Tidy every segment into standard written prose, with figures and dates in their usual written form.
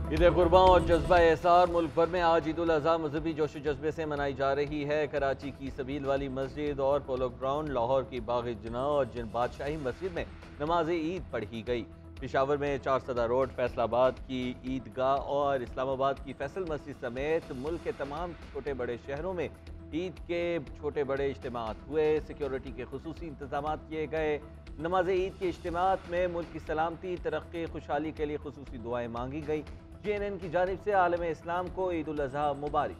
ईद कुर्बान और जज्बा एहसार मुल्क भर में आज ईद उल अज़हा मजहबी जोश जज्बे से मनाई जा रही है। कराची की सबील वाली मस्जिद और पोलो ग्राउंड, लाहौर की बाग जना और जिन बादशाही मस्जिद में नमाज ईद पढ़ी गई। पेशावर में चारसदा रोड, फैसलाबाद की ईदगाह और इस्लामाबाद की फैसल मस्जिद समेत मुल्क के तमाम छोटे बड़े शहरों में ईद के छोटे बड़े इज्तिमात हुए। सिक्योरिटी के खुसूसी इंतजाम किए गए। नमाज ईद के इज्तिमात में मुल्क की सलामती, तरक्की, खुशहाली के लिए खुसूसी दुआएं मांगी गई। JNN की जानिब से आलम इस्लाम को ईद उल अज़हा मुबारक।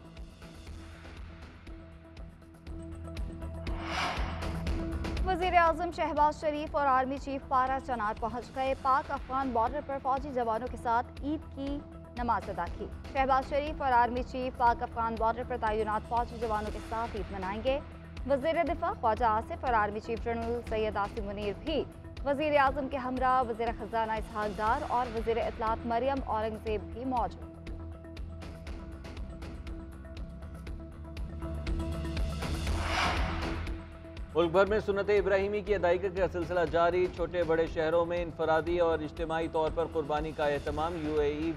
वज़ीर-ए-आज़म शहबाज शरीफ और आर्मी चीफ पारा चनार पहुंच गए। पाक अफगान बॉर्डर पर फौजी जवानों के साथ ईद की नमाज अदा की। शहबाज शरीफ और आर्मी चीफ पाक अफगान बॉर्डर पर तैनात फौजी जवानों के साथ ईद मनाएंगे। वज़ीर दिफा ख्वाजा आसिफ और army chief general Syed Asim Munir भी वज़ीर आज़म के हमरा, वज़ीर खजाना इसहाक डार और वज़ीर इत्तलात मरियम औरंगज़ेब भी मौजूद। मुल्क भर में सुन्नत इब्राहिमी की अदायगी का सिलसिला जारी। छोटे बड़े शहरों में इनफरादी और इज्तिमाई तौर पर कुर्बानी का एहतमाम। UAE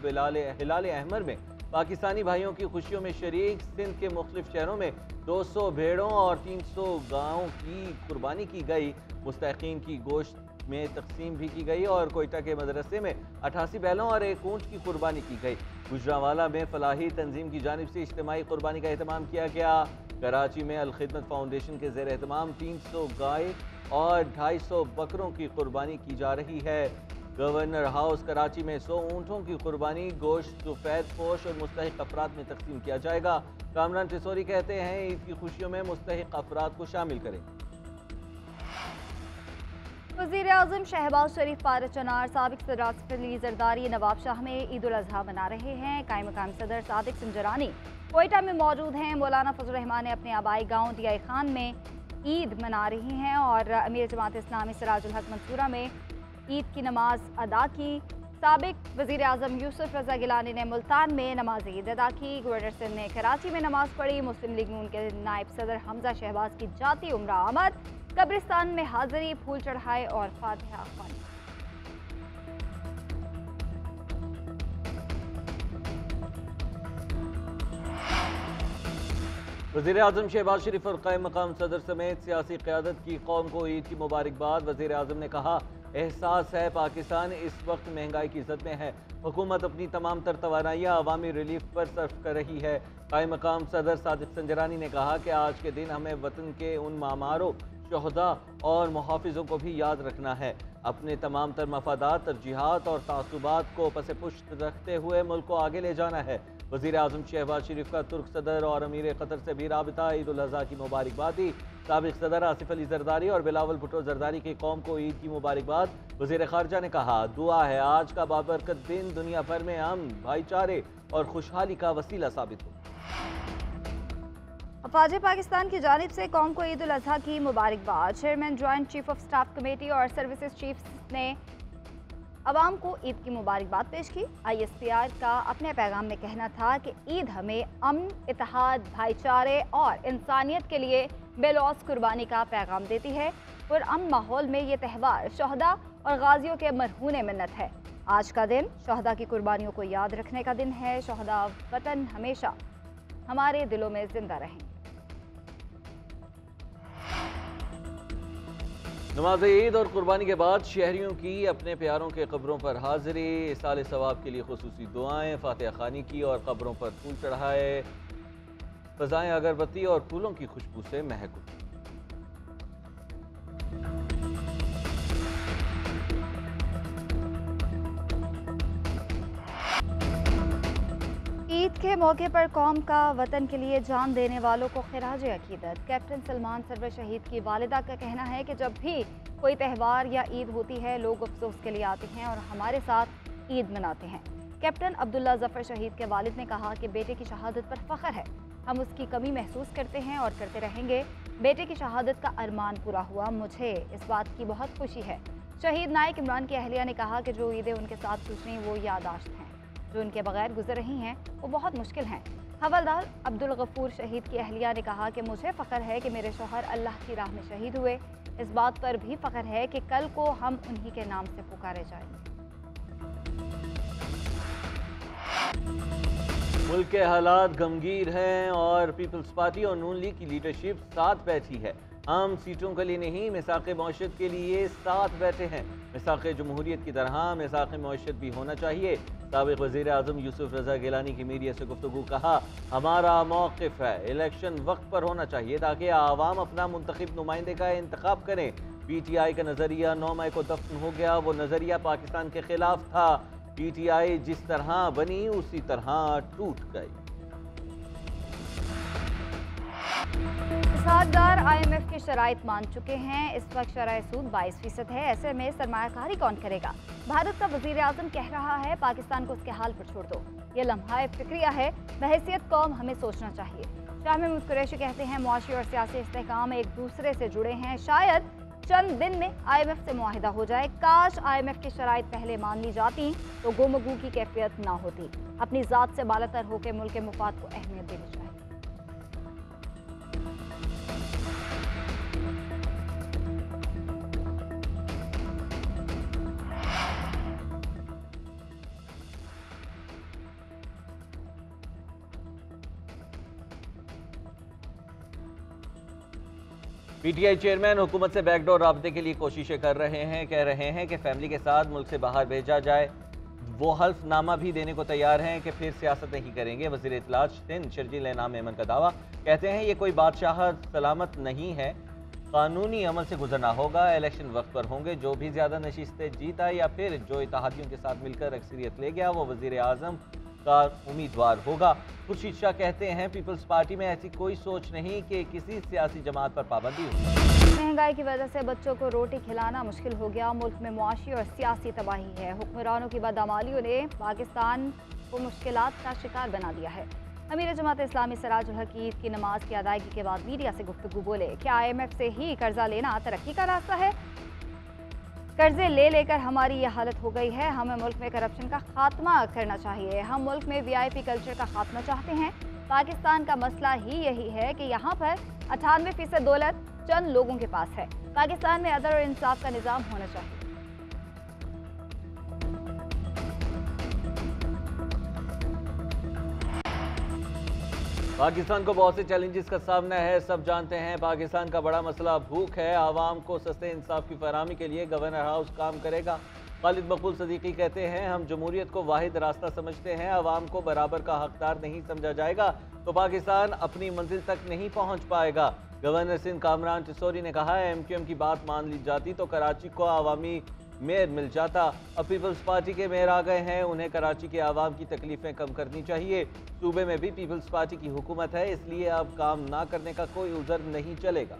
हिलाल अहमर में पाकिस्तानी भाइयों की खुशियों में शरीक। सिंध के मुख्तलिफ शहरों में 200 भेड़ों और 300 गायों की कुर्बानी की गई। मुस्तहिकीन की गोश्त में तकसीम भी की गई और कोयटा के मदरसे में 88 बैलों और एक ऊँट की कुर्बानी की गई। गुजरांवाला में फलाही तंजीम की जानिब से इज्तिमाई कुर्बानी का एहतमाम किया गया। कराची में अल खिदमत फाउंडेशन के ज़ेर एहतमाम 300 गाय और 250 बकरों की कुर्बानी की जा रही है। गवर्नर हाउस कराची में 100 ऊँटों की कुर्बानी, गोश्त सफेद पोश और मुस्तहिक अफराद में तकसीम किया जाएगा। कामरान टिसोरी कहते हैं ईद की खुशियों में मुस्तहिक अफराद को शामिल करें। वज़ीर-ए-आज़म शहबाज शरीफ पारा चनार साबिक़ सदर आसिफ अली ज़रदारी नवाब शाह में ईद उल अज़हा मना रहे हैं। कायम मकाम सदर सादिक सिंजरानी कोयटा में मौजूद हैं। मौलाना फजल रहमान ने अपने आबाई गाँव दियाई खान में ईद मना रही हैं और अमीर जमात इस्लामी सिराजुल हक मंसूरा में ईद की नमाज अदा की। साबिक़ वज़ीर आज़म यूसुफ रज़ा गिलानी ने मुल्तान में नमाज ईद अदा की। गवर्नर सिंध ने कराची में नमाज पढ़ी। मुस्लिम लीग नून के नायब सदर हमजा शहबाज की जाती उम्रा आमद। कब्रिस्तान में हाजिरी, फूल चढ़ाए और फातिहा ख्वानी। वज़ीर आज़म शहबाज शरीफ और कायम मकाम सदर समेत सियासी क़यादत की कौम को ईद की मुबारकबाद। वज़ीर आज़म ने कहा, एहसास है पाकिस्तान इस वक्त महंगाई की ज़द में है। हुकूमत अपनी तमाम तर तवानाइयाँ अवामी रिलीफ पर सर्फ कर रही है। कायम मकाम सदर सादिक संजरानी ने कहा कि आज के दिन हमें वतन के उन मामारों, शहदा और मुहाफिजों को भी याद रखना है। अपने तमाम तर मफादात, तरजीहात और तासुबात को पसे पुश्त रखते हुए मुल्क को आगे ले जाना है। वज़ीर आज़म शहबाज शरीफ का तुर्क सदर और अमीर कतर से भी राबिता। ईद उल अज़हा की मुबारकबाद दी। साबिक़ सदर आसिफ अली ज़रदारी और बिलावल भुट्टो ज़रदारी की कौम को ईद की मुबारकबाद। वज़ीर ख़ारजा ने कहा, दुआ है आज का बाबरकत दिन दुनिया भर में अमन, भाईचारे और खुशहाली का वसीला साबित हो। अफवाज पाकिस्तान की जानिब से कौम को ईद उल अज़हा की मुबारकबाद। Chairman joint chief of staff committee और सर्विसेज चीफ ने अवाम को ईद की मुबारकबाद पेश की। ISPR का अपने पैगाम में कहना था कि ईद हमें अमन, इत्तेहाद, भाईचारे और इंसानियत के लिए बेलौस कुर्बानी का पैगाम देती है। और अमन माहौल में ये त्यौहार शहदा और गाजियों के मरहून मिन्नत है। आज का दिन शहदा की कुर्बानियों को याद रखने का दिन है। शहदा वतन हमेशा हमारे दिलों में जिंदा रहें। नमाज ईद और कुर्बानी के बाद शहरियों की अपने प्यारों के कब्रों पर हाजिरी, इसाले सवाब के लिए खुसूसी दुआएं, फातिहा खानी की और कब्रों पर फूल चढ़ाए। फ़ज़ाएं अगरबत्ती और फूलों की खुशबू से महक उठी। ईद के मौके पर कौम का वतन के लिए जान देने वालों को खिराज अकीदत। कैप्टन सलमान सरवर शहीद की वालिदा का कहना है कि जब भी कोई त्यौहार या ईद होती है लोग अफसोस के लिए आते हैं और हमारे साथ ईद मनाते हैं। कैप्टन अब्दुल्ला जफ़र शहीद के वालिद ने कहा कि बेटे की शहादत पर फ़ख्र है, हम उसकी कमी महसूस करते हैं और करते रहेंगे। बेटे की शहादत का अरमान पूरा हुआ, मुझे इस बात की बहुत खुशी है। शहीद नायक इमरान की अहलिया ने कहा कि जो ईदें उनके साथ गुजरी वो यादाश्त हैं, जो उनके बगैर गुजर रही हैं वो बहुत मुश्किल हैं। हवलदार अब्दुल गफूर शहीद की अहलिया ने कहा कि मुझे फ़ख्र है कि मेरे शौहर अल्लाह की राह में शहीद हुए। इस बात पर भी फ़ख्र है कि कल को हम उन्हीं के नाम से पुकारे जाएंगे। मुल्क के हालात गमगीन हैं और पीपल्स पार्टी और नून लीग की लीडरशिप साथ बैठी है। आम सीटों के लिए नहीं, मिसाक़ मौशत के लिए साथ बैठे हैं। मिसाक़ जमहूरियत की तरह मिसाक़ मौशत भी होना चाहिए। साबिक़ वज़ीर आज़म यूसुफ रज़ा गिलानी की मीडिया से गुफ्तगू। कहा, हमारा मौक़िफ़ है इलेक्शन वक्त पर होना चाहिए ताकि आवाम अपना मुंतखब नुमाइंदे का इंतखाब करें। PTI का नज़रिया 9 मई को दफन हो गया। वो नज़रिया पाकिस्तान के खिलाफ था। PTI जिस तरह बनी उसी तरह टूट गई। इस्हाकदार IMF की शराइत मान चुके हैं। इस वक्त शरह सूद 22% है। ऐसे में सरमायाकारी कौन करेगा? भारत का वजीर आज़म कह रहा है पाकिस्तान को उसके हाल पर छोड़ दो। ये लम्हा फिक्रिया है। बहैसियत कौम हमें सोचना चाहिए। शाह महमूद कुरैशी कहते हैं मुआशी और सियासी इस्तेहकाम एक दूसरे से जुड़े हैं। शायद चंद दिन में IMF से मुआहिदा हो जाए। काश IMF की शराइत पहले मान ली जाती तो गुमगू की कैफियत ना होती। अपनी ज़ात से बालातर होकर मुल्क के मुफाद को अहमियत देनी चाहिए। PTI चेयरमैन हुकूमत से बैकडोर राब्ते के लिए कोशिशें कर रहे हैं। कह रहे हैं कि फैमिली के साथ मुल्क से बाहर भेजा जाए। वो हल्फनामा भी देने को तैयार हैं कि फिर सियासत नहीं करेंगे। वज़ीर इत्तलात सिंध शर्जील इनाम मेमन का दावा। कहते हैं ये कोई बादशाह सलामत नहीं है, कानूनी अमल से गुजरना होगा। इलेक्शन वक्त पर होंगे। जो भी ज़्यादा नशिस्तें जीता या फिर जो इत्तेहादियों के साथ मिलकर अक्सरियत ले गया वो वज़ीर आज़म का उम्मीदवार होगा। खुर्शीद शाह कहते हैं पीपल्स पार्टी में ऐसी कोई सोच नहीं कि किसी सियासी जमात पर पाबंदी हो। महंगाई की वजह से बच्चों को रोटी खिलाना मुश्किल हो गया। मुल्क में मुआशी और सियासी तबाही है। हुक्मरानों की बदअमालियों ने पाकिस्तान को मुश्किलात का शिकार बना दिया है। अमीर जमात इस्लामी सिराजुल हक ईद की नमाज की अदायगी के बाद मीडिया से गुफ्तगू बोले, क्या IMF से ही कर्जा लेना तरक्की का रास्ता है? कर्जे ले लेकर हमारी ये हालत हो गई है। हमें मुल्क में करप्शन का खात्मा करना चाहिए। हम मुल्क में VIP कल्चर का खात्मा चाहते हैं। पाकिस्तान का मसला ही यही है कि यहाँ पर 98% दौलत चंद लोगों के पास है। पाकिस्तान में अदल और इंसाफ का निज़ाम होना चाहिए। पाकिस्तान को बहुत से चैलेंजेस का सामना है, सब जानते हैं। पाकिस्तान का बड़ा मसला भूख है। आवाम को सस्ते इंसाफ की फराहमी के लिए गवर्नर हाउस काम करेगा। खालिद मकबूल सदीकी कहते हैं हम जमहूरियत को वाहिद रास्ता समझते हैं। आवाम को बराबर का हकदार नहीं समझा जाएगा तो पाकिस्तान अपनी मंजिल तक नहीं पहुँच पाएगा। गवर्नर सिंध कामरान टिसोरी ने कहा है MQM की बात मान ली जाती तो कराची को आवामी मेयर मिल जाता। अब पीपल्स पार्टी के मेयर आ गए हैं, उन्हें कराची के आवाम की तकलीफें कम करनी चाहिए। सूबे में भी पीपल्स पार्टी की हुकूमत है, इसलिए अब काम ना करने का कोई उज़र नहीं चलेगा।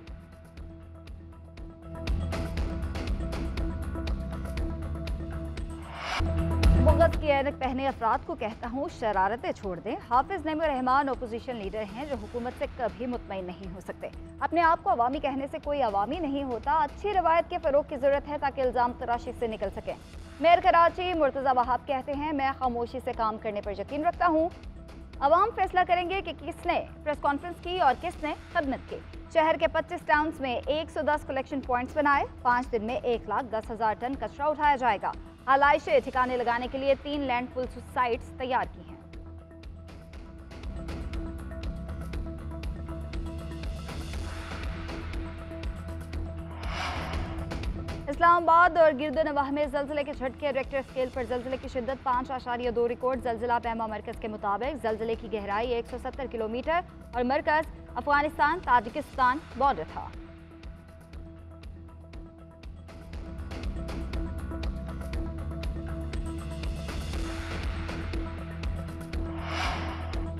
बुग़्ज़ की ऐनक पहने अफराद को कहता हूँ शरारतें छोड़ दें। हाफिज नईमुर रहमान अपोजिशन लीडर हैं जो हुकूमत से कभी मुतमईन नहीं हो सकते। अपने आप को अवामी कहने से कोई अवामी नहीं होता। अच्छी रवायत के फ़रोग की ज़रूरत है ताकि इल्ज़ाम तराशी से निकल सकें। मेयर कराची मुर्तज़ा वहाब कहते हैं मैं खामोशी से काम करने पर यकीन रखता हूँ। अवाम फैसला करेंगे कि किसने प्रेस कॉन्फ्रेंस की और किसने खदमत की। शहर के 25 टाउन्स में 110 कलेक्शन पॉइंट्स बनाए। 5 दिन में 1,10,000 टन कचरा उठाया जाएगा। आलाइशें ठिकाने लगाने के लिए 3 लैंडफुल साइट्स तैयार की हैं। इस्लामाबाद और गिरदोनवाह में ज़लज़ले के झटके। रेक्टर स्केल पर ज़लज़ले की शिद्दत 5.2 रिकॉर्ड। ज़लज़ला पैमा मरकज़ के मुताबिक ज़लज़ले की गहराई 170 किलोमीटर और मरकज़ अफगानिस्तान ताजिकिस्तान बॉर्डर था।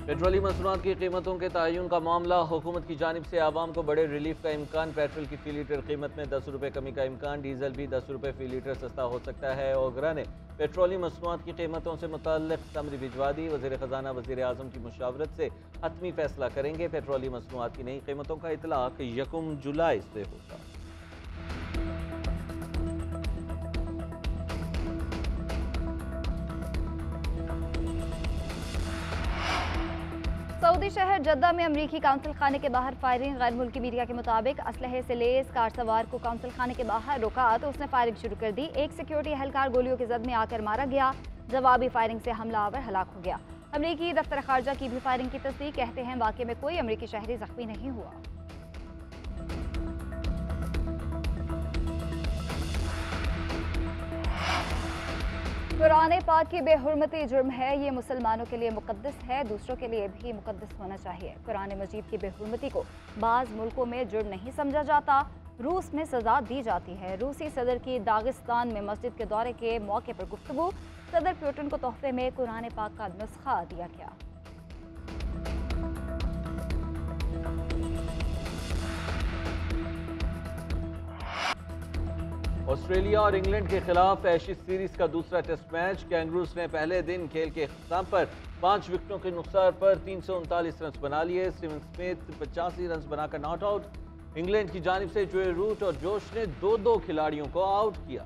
पेट्रोली मसनूआत की कीमतों के तयन का मामला। हुकूमत की जानिब से आवाम को बड़े रिलीफ का इम्कान। पेट्रोल की फ़ी लीटर कीमत में 10 रुपये कमी का इम्कान। डीजल भी 10 रुपये फ़ी लीटर सस्ता हो सकता है। ओगरा ने पेट्रोली मसनूआत की कीमतों से मुतल्लिक़ समरी भिजवा दी। वज़ीर ख़जाना वज़ीर आज़म की मुशावरत से हतमी फैसला करेंगे। पेट्रोली मसनूआत की नई कीमतों का इतलाक़ 1 जुलाई से होगा। सऊदी शहर जद्दा में अमरीकी काउंसिल खाने के बाहर फायरिंग। गैर मुल्की मीडिया के मुताबिक असलहे से लेस कार सवार को काउंसिल खाने के बाहर रोका तो उसने फायरिंग शुरू कर दी। एक सिक्योरिटी एहलकार गोलियों की जद में आकर मारा गया। जवाबी फायरिंग से हमलावर हलाक हो गया। अमरीकी दफ्तर खारजा की भी फायरिंग की तस्दीक, कहते हैं वाकई में कोई अमरीकी शहरी जख्मी नहीं हुआ। कुरान पाक की बेहुरमती जुर्म है, ये मुसलमानों के लिए मुकद्दस है, दूसरों के लिए भी मुकद्दस होना चाहिए। कुरान मजीद की बेहुरमती को बाज़ मुल्कों में जुर्म नहीं समझा जाता, रूस में सजा दी जाती है। रूसी सदर की दागिस्तान में मस्जिद के दौरे के मौके पर गुफ्तगू, सदर पुतिन को तोहफे में कुरान पाक का नुस्खा दिया गया। ऑस्ट्रेलिया और इंग्लैंड के खिलाफ एशेज सीरीज का दूसरा टेस्ट मैच। कैंगरूज ने पहले दिन खेल के इख्तिताम पर 5 विकेटों के नुकसान पर 339 रन बना लिए। स्टीवन स्मिथ 85 रन बनाकर नॉट आउट। इंग्लैंड की जानिब से जोए रूट और जोश ने 2-2 खिलाड़ियों को आउट किया।